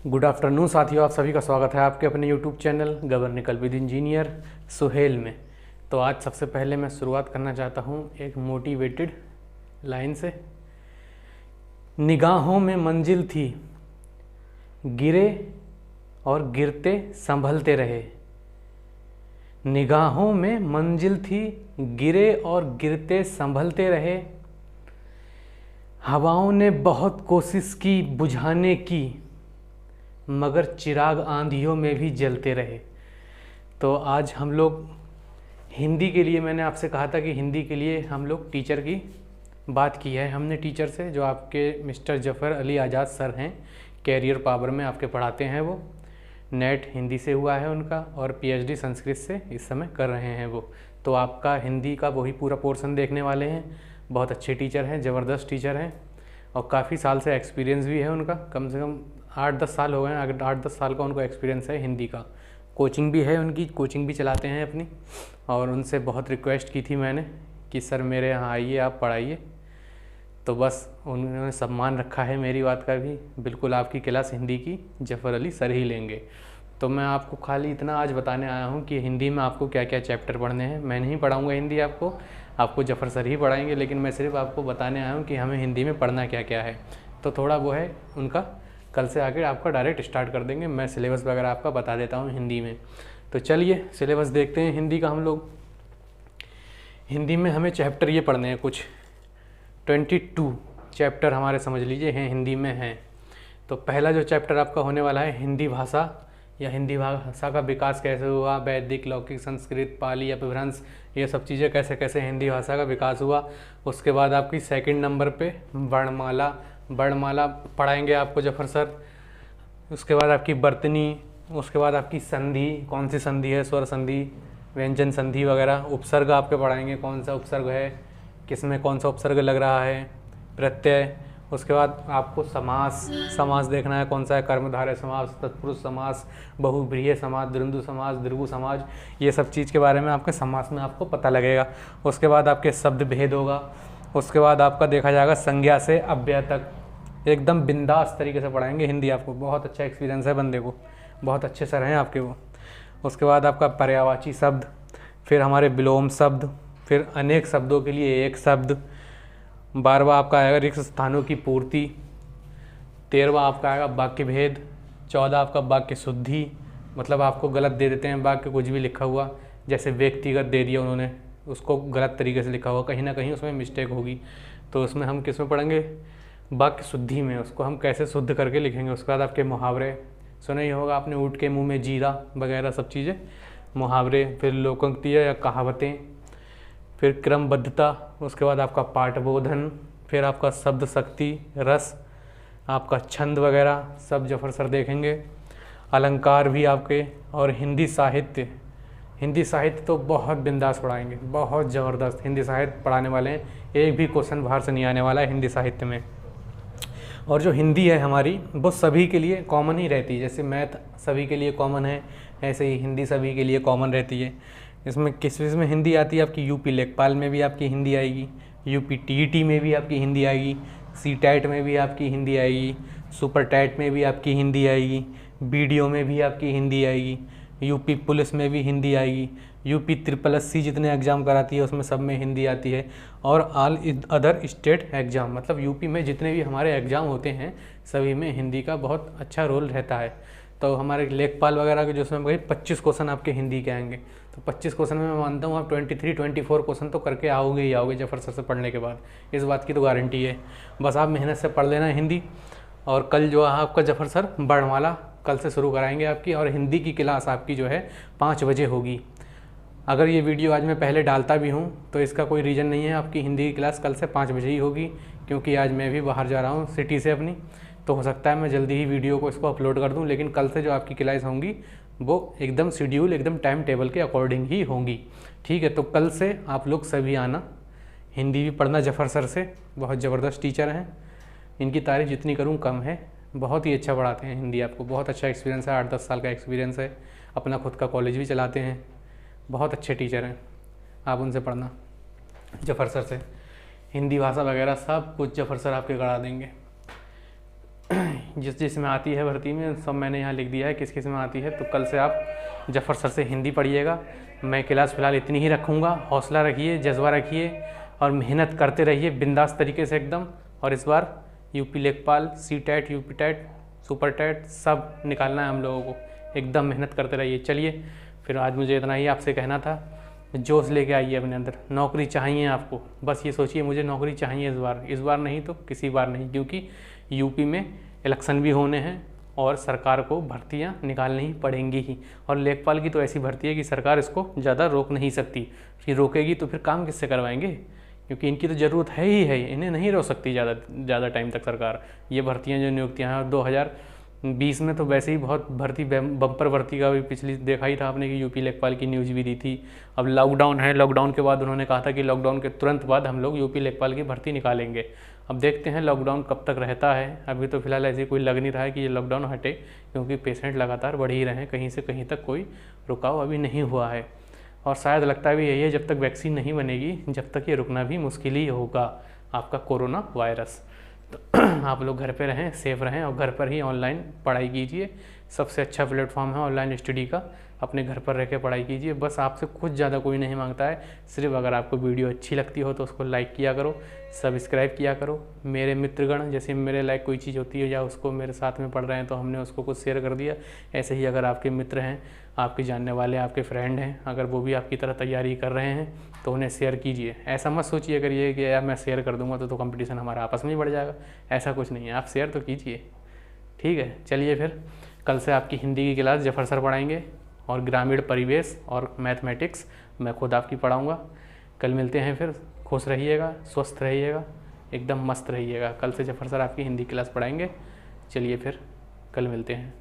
Good afternoon साथियों, आप सभी का स्वागत है आपके अपने यूट्यूब चैनल गवर्निकल विद इंजीनियर सुहेल में। तो आज सबसे पहले मैं शुरुआत करना चाहता हूँ एक मोटिवेटेड लाइन से। निगाहों में मंजिल थी, गिरे और गिरते संभलते रहे। निगाहों में मंजिल थी, गिरे और गिरते संभलते रहे। हवाओं ने बहुत कोशिश की बुझाने की, मगर चिराग आंधियों में भी जलते रहे। तो आज हम लोग हिंदी के लिए, मैंने आपसे कहा था कि हिंदी के लिए हम लोग टीचर की बात की है हमने टीचर से, जो आपके मिस्टर जफ़र अली आज़ाद सर हैं, कैरियर पावर में आपके पढ़ाते हैं। वो नेट हिंदी से हुआ है उनका और पीएचडी संस्कृत से इस समय कर रहे हैं वो। तो आपका हिंदी का वही पूरा पोर्शन देखने वाले हैं। बहुत अच्छे टीचर हैं, ज़बरदस्त टीचर हैं और काफ़ी साल से एक्सपीरियंस भी है उनका। कम से कम 8-10 साल हो गए हैं, अगर 8-10 साल का उनको एक्सपीरियंस है हिंदी का। कोचिंग भी है उनकी, कोचिंग भी चलाते हैं अपनी। और उनसे बहुत रिक्वेस्ट की थी मैंने कि सर मेरे यहाँ आइए, आप पढ़ाइए। तो बस उन्होंने सम्मान रखा है मेरी बात का भी। बिल्कुल आपकी क्लास हिंदी की जफ़र अली सर ही लेंगे। तो मैं आपको खाली इतना आज बताने आया हूँ कि हिंदी में आपको क्या क्या चैप्टर पढ़ने हैं। मैं नहीं पढ़ाऊँगा हिंदी आपको जफ़र सर ही पढ़ाएंगे, लेकिन मैं सिर्फ आपको बताने आया हूँ कि हमें हिंदी में पढ़ना क्या क्या है। तो थोड़ा वो है उनका, कल से आकर आपका डायरेक्ट स्टार्ट कर देंगे। मैं सिलेबस वगैरह आपका बता देता हूँ हिंदी में। तो चलिए सिलेबस देखते हैं हिंदी का हम लोग। हिंदी में हमें चैप्टर ये पढ़ने हैं कुछ 22 चैप्टर हमारे समझ लीजिए हैं, हिंदी में हैं। तो पहला जो चैप्टर आपका होने वाला है हिंदी भाषा या हिंदी भाषा का विकास कैसे हुआ, वैदिक, लौकिक, संस्कृत, पाली, अपभ्रंश, ये सब चीज़ें कैसे कैसे हिंदी भाषा का विकास हुआ। उसके बाद आपकी सेकंड नंबर पे वर्णमाला पढ़ाएंगे आपको जफ़र सर। उसके बाद आपकी वर्तनी, उसके बाद आपकी संधि, कौन सी संधि है, स्वर संधि, व्यंजन संधि वगैरह। उपसर्ग आपके पढ़ाएंगे, कौन सा उपसर्ग है, किस में कौन सा उपसर्ग लग रहा है, प्रत्यय। उसके बाद आपको समास देखना है, कौन सा है, कर्मधारय समास, तत्पुरुष समास, बहुव्रीहि समास, द्वंद्व समास, द्विगु समास। ये सब चीज़ के बारे में आपके समास में आपको पता लगेगा। उसके बाद आपके शब्द भेद होगा। उसके बाद आपका देखा जाएगा संज्ञा से अव्यय तक। एकदम बिंदास तरीके से पढ़ाएंगे हिंदी आपको। बहुत अच्छा एक्सपीरियंस है बंदे को, बहुत अच्छे सर हैं आपके वो। उसके बाद आपका पर्यायवाची शब्द, फिर हमारे विलोम शब्द, फिर अनेक शब्दों के लिए एक शब्द। 12वां आपका आएगा रिक्त स्थानों की पूर्ति। 13वां आपका आएगा वाक्य भेद। 14 आपका वाक्य शुद्धि, मतलब आपको गलत दे देते हैं वाक्य, कुछ भी लिखा हुआ, जैसे व्यक्तिगत दे दिया उन्होंने, उसको गलत तरीके से लिखा हुआ, कहीं ना कहीं उसमें मिस्टेक होगी। तो उसमें हम किस में पढ़ेंगे, वाक्य शुद्धि में, उसको हम कैसे शुद्ध करके लिखेंगे। उसके बाद आपके मुहावरे, सुना ही होगा आपने, ऊँट के मुंह में जीरा वगैरह सब चीज़ें, मुहावरे। फिर लोकोक्ति या कहावतें, फिर क्रमबद्धता। उसके बाद आपका पाठबोधन, फिर आपका शब्द शक्ति, रस, आपका छंद वगैरह सब जफ़र सर देखेंगे। अलंकार भी आपके। और हिंदी साहित्य तो बहुत बिंदास पढ़ाएंगे, बहुत ज़बरदस्त हिंदी साहित्य पढ़ाने वाले हैं। एक भी क्वेश्चन बाहर से नहीं आने वाला है हिंदी साहित्य में। और जो हिंदी है हमारी वो सभी के लिए कॉमन ही रहती है। जैसे मैथ सभी के लिए कॉमन है, ऐसे ही हिंदी सभी के लिए कॉमन रहती है। इसमें किस में हिंदी आती है आपकी, यूपी लेखपाल में भी आपकी हिंदी आएगी, यूपी टीईटी में भी आपकी हिंदी आएगी, सीटेट में भी आपकी हिंदी आएगी, सुपर टैट में भी आपकी हिंदी आएगी, बीडीओ में भी आपकी हिंदी आएगी, यूपी पुलिस में भी हिंदी आएगी, यूपी SSSC जितने एग्ज़ाम कराती है उसमें सब में हिंदी आती है। और ऑल अदर स्टेट एग्ज़ाम, मतलब यूपी में जितने भी हमारे एग्ज़ाम होते हैं सभी में हिंदी का बहुत अच्छा रोल रहता है। तो हमारे लेखपाल वगैरह के जो उसमें भाई 25 क्वेश्चन आपके हिंदी के आएंगे। तो 25 क्वेश्चन में मैं मानता हूँ आप 23-24 क्वेश्चन तो करके आओगे ही आओगे जफ़र सर से पढ़ने के बाद, इस बात की तो गारंटी है। बस आप मेहनत से पढ़ लेना हिंदी। और कल जो है आपका जफ़र सर वर्णमाला कल से शुरू कराएंगे आपकी, और हिंदी की क्लास आपकी जो है 5 बजे होगी। अगर ये वीडियो आज मैं पहले डालता भी हूँ तो इसका कोई रीज़न नहीं है, आपकी हिंदी की क्लास कल से 5 बजे ही होगी, क्योंकि आज मैं भी बाहर जा रहा हूँ सिटी से अपनी। तो हो सकता है मैं जल्दी ही वीडियो को इसको अपलोड कर दूँ, लेकिन कल से जो आपकी क्लास होंगी वो एकदम शेड्यूल, एकदम टाइम टेबल के अकॉर्डिंग ही होंगी। ठीक है, तो कल से आप लोग सभी आना, हिंदी भी पढ़ना जफ़र सर से। बहुत ज़बरदस्त टीचर हैं, इनकी तारीफ़ जितनी करूँ कम है। बहुत ही अच्छा पढ़ाते हैं हिंदी, आपको बहुत अच्छा एक्सपीरियंस है, 8-10 साल का एक्सपीरियंस है, अपना खुद का कॉलेज भी चलाते हैं, बहुत अच्छे टीचर हैं। आप उनसे पढ़ना जफ़र सर से, हिंदी भाषा वगैरह सब कुछ जफ़र सर आपके करा देंगे। जिस जिसमें आती है भर्ती में सब मैंने यहाँ लिख दिया है किस किस में आती है। तो कल से आप जफ़र सर से हिंदी पढ़िएगा। मैं क्लास फ़िलहाल इतनी ही रखूँगा। हौसला रखिए, जज्बा रखिए और मेहनत करते रहिए बिंदास तरीके से एकदम। और इस बार UP Lekhpal, C TET, UP TET, super TET सब निकालना है हम लोगों को। एकदम मेहनत करते रहिए। चलिए फिर आज मुझे इतना ही आपसे कहना था। जोश लेके आइए अपने अंदर। नौकरी चाहिए आपको, बस ये सोचिए मुझे नौकरी चाहिए इस बार नहीं तो किसी बार नहीं, क्योंकि यूपी में इलेक्शन भी होने हैं और सरकार को भर्तियां निकालनी ही पड़ेंगी ही। और लेखपाल की तो ऐसी भर्ती है कि सरकार इसको ज़्यादा रोक नहीं सकती। फिर रोकेगी तो फिर काम किससे करवाएंगे, क्योंकि इनकी तो ज़रूरत है ही है, इन्हें नहीं रोक सकती ज़्यादा टाइम तक सरकार। ये भर्तियाँ जो नियुक्तियाँ हैं, और 2020 में तो वैसे ही बहुत भर्ती बम्पर भर्ती का भी पिछली देखा ही था आपने कि यूपी लेखपाल की न्यूज़ भी दी थी। अब लॉकडाउन है, लॉकडाउन के बाद उन्होंने कहा था कि लॉकडाउन के तुरंत बाद हम लोग यूपी लेखपाल की भर्ती निकालेंगे। अब देखते हैं लॉकडाउन कब तक रहता है। अभी तो फिलहाल ऐसे कोई लग नहीं रहा है कि ये लॉकडाउन हटे, क्योंकि पेशेंट लगातार बढ़ ही रहे हैं, कहीं से कहीं तक कोई रुकाव अभी नहीं हुआ है। और शायद लगता भी यही है, जब तक वैक्सीन नहीं बनेगी जब तक ये रुकना भी मुश्किल ही होगा आपका कोरोना वायरस। तो आप लोग घर पे रहें, सेफ रहें और घर पर ही ऑनलाइन पढ़ाई कीजिए। सबसे अच्छा प्लेटफॉर्म है ऑनलाइन स्टडी का। अपने घर पर रह के पढ़ाई कीजिए। बस आपसे कुछ ज़्यादा कोई नहीं मांगता है, सिर्फ अगर आपको वीडियो अच्छी लगती हो तो उसको लाइक किया करो, सब्सक्राइब किया करो। मेरे मित्रगण, जैसे मेरे लाइक कोई चीज़ होती है या उसको मेरे साथ में पढ़ रहे हैं तो हमने उसको कुछ शेयर कर दिया, ऐसे ही अगर आपके मित्र हैं, आपके जानने वाले, आपके फ्रेंड हैं, अगर वो भी आपकी तरह तैयारी कर रहे हैं तो उन्हें शेयर कीजिए। ऐसा मत सोचिए करिए कि यार मैं शेयर कर दूंगा तो कंपटीशन हमारा आपस में ही बढ़ जाएगा। ऐसा कुछ नहीं है, आप शेयर तो कीजिए। ठीक है, चलिए फिर कल से आपकी हिंदी की क्लास जफ़र सर पढ़ाएंगे और ग्रामीण परिवेश और मैथमेटिक्स मैं खुद आपकी पढ़ाऊँगा। कल मिलते हैं फिर। खुश रहिएगा, स्वस्थ रहिएगा, एकदम मस्त रहिएगा। कल से जफ़र सर आपकी हिंदी क्लास पढ़ाएंगे। चलिए फिर कल मिलते हैं।